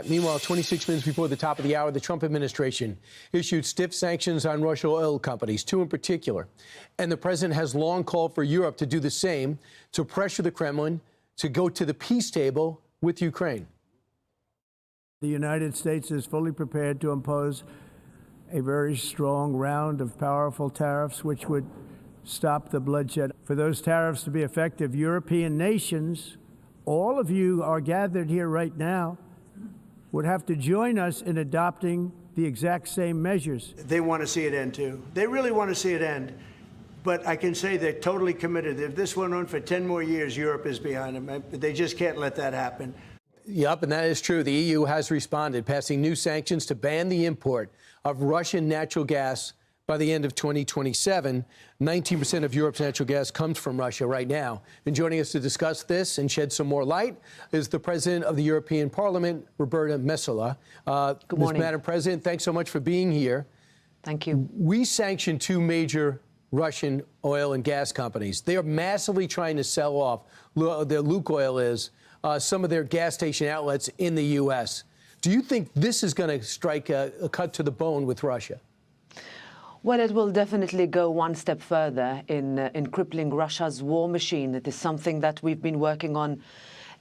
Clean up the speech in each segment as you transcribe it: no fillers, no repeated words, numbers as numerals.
Meanwhile, 26 minutes before the top of the hour, the Trump administration issued stiff sanctions on Russian oil companies, two in particular. And the president has long called for Europe to do the same, to pressure the Kremlin to go to the peace table with Ukraine. The United States is fully prepared to impose a very strong round of powerful tariffs which would stop the bloodshed. For those tariffs to be effective, European nations, all of you are gathered here right now, would have to join us in adopting the exact same measures. They want to see it end, too. They really want to see it end. But I can say they're totally committed. If this went on for 10 more years, Europe is behind them. They just can't let that happen. Yep, and that is true. The EU has responded, passing new sanctions to ban the import of Russian natural gas by the end of 2027. 19% of Europe's natural gas comes from Russia right now. And joining us to discuss this and shed some more light is the President of the European Parliament, Roberta Metsola. Good morning. Madam President, thanks so much for being here. Thank you. We sanctioned two major Russian oil and gas companies. They are massively trying to sell off, their Lukoil is, some of their gas station outlets in the U.S. Do you think this is going to strike a cut to the bone with Russia? Well, it will definitely go one step further in crippling Russia's war machine. It is something that we've been working on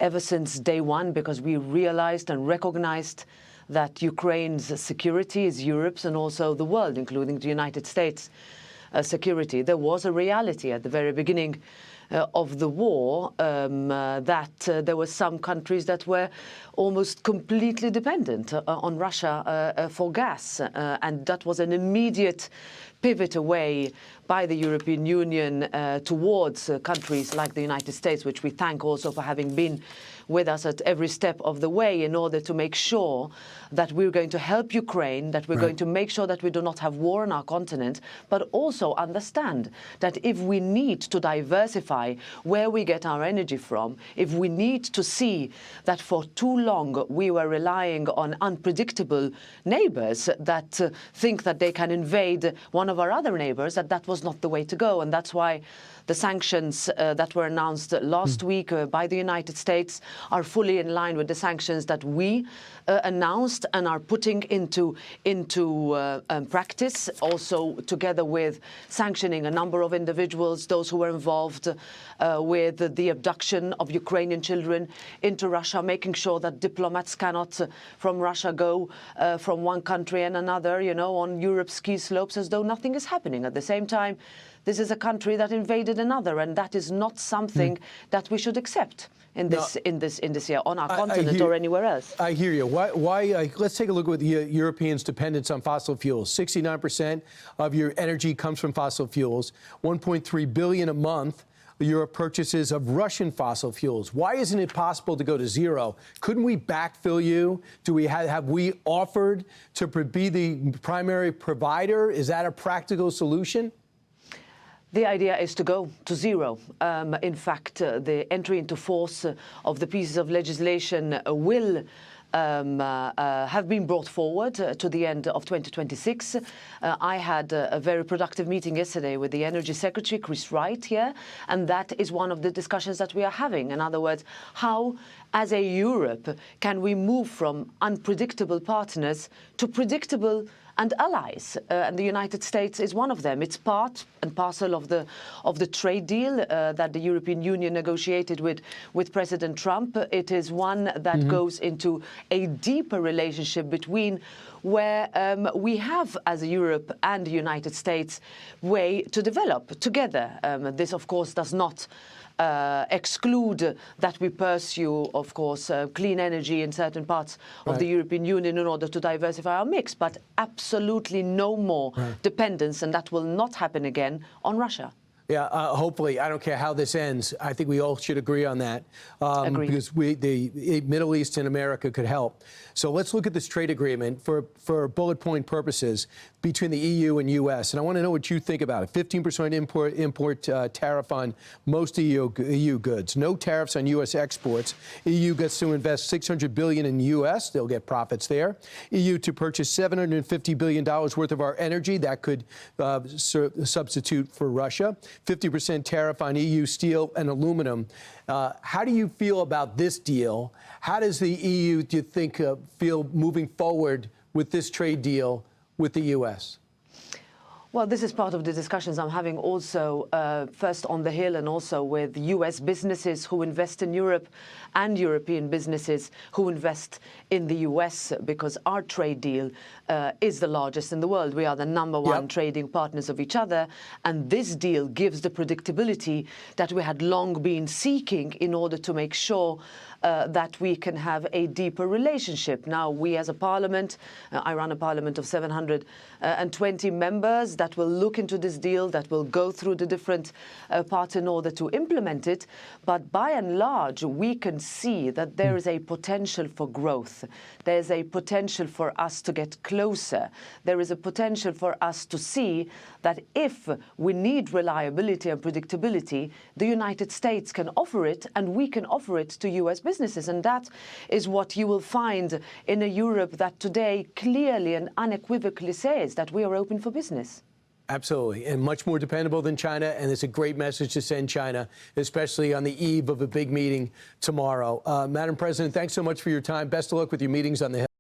ever since day one, because we realized and recognized that Ukraine's security is Europe's and also the world, including the United States' security. There was a reality at the very beginning of the war that there were some countries that were almost completely dependent on Russia for gas. And that was an immediate pivot away by the European Union towards countries like the United States, which we thank also for having been with us at every step of the way in order to make sure that we're going to help Ukraine, that we're going to make sure that we do not have war on our continent, but also understand that if we need to diversify where we get our energy from, if we need to see that for too long we were relying on unpredictable neighbors that think that they can invade one of our other neighbors, that was not the way to go. And that's why the sanctions that were announced last week by the United States are fully in line with the sanctions that we announced and are putting into practice, also together with sanctioning a number of individuals, those who were involved with the abduction of Ukrainian children into Russia, making sure that diplomats cannot from Russia go from one country and another, you know, on Europe's ski slopes as though nothing is happening. At the same time, this is a country that invaded another, and that is not something that we should accept in this year on our continent or anywhere else. I hear you. Why? Let's take a look at the Europeans' dependence on fossil fuels. 69% of your energy comes from fossil fuels. 1.3 billion a month. Europe purchases of Russian fossil fuels. Why isn't it possible to go to zero? Couldn't we backfill you? Have we offered to be the primary provider? Is that a practical solution? The idea is to go to zero. In fact, the entry into force of the pieces of legislation will have been brought forward to the end of 2026. I had a very productive meeting yesterday with the Energy Secretary, Chris Wright, here, and that is one of the discussions that we are having. In other words, how, as a Europe, can we move from unpredictable partners to predictable and allies, and the United States is one of them. It's part and parcel of the trade deal that the European Union negotiated with President Trump. It is one that goes into a deeper relationship between where we have, as a Europe and the United States, way to develop together. This, of course, does not exclude that we pursue, of course, clean energy in certain parts of the European Union in order to diversify our mix, but absolutely no more dependence, and that will not happen again, on Russia. Yeah, hopefully. I don't care how this ends. I think we all should agree on that. Because the Middle East and America could help. So let's look at this trade agreement for bullet point purposes between the EU and U.S. And I want to know what you think about it. 15% import tariff on most EU goods. No tariffs on U.S. exports. EU gets to invest $600 billion in U.S. They'll get profits there. EU to purchase $750 billion worth of our energy. That could substitute for Russia. 50% tariff on EU steel and aluminum. How do you feel about this deal? How does the EU, do you think, feel moving forward with this trade deal with the U.S.? Well, this is part of the discussions I'm having also, first on the Hill and also with US businesses who invest in Europe and European businesses who invest in the US, because our trade deal is the largest in the world. We are the #1 trading partners of each other, and this deal gives the predictability that we had long been seeking in order to make sure that we can have a deeper relationship. Now, we as a parliament, I run a parliament of 720 members that will look into this deal, that will go through the different parts in order to implement it. But by and large, we can see that there is a potential for growth. There's a potential for us to get closer. There is a potential for us to see that if we need reliability and predictability, the United States can offer it, and we can offer it to US businesses. And that is what you will find in a Europe that today clearly and unequivocally says that we are open for business. Absolutely, and much more dependable than China, and it's a great message to send China, especially on the eve of a big meeting tomorrow. Madam President, thanks so much for your time. Best of luck with your meetings on the Hill.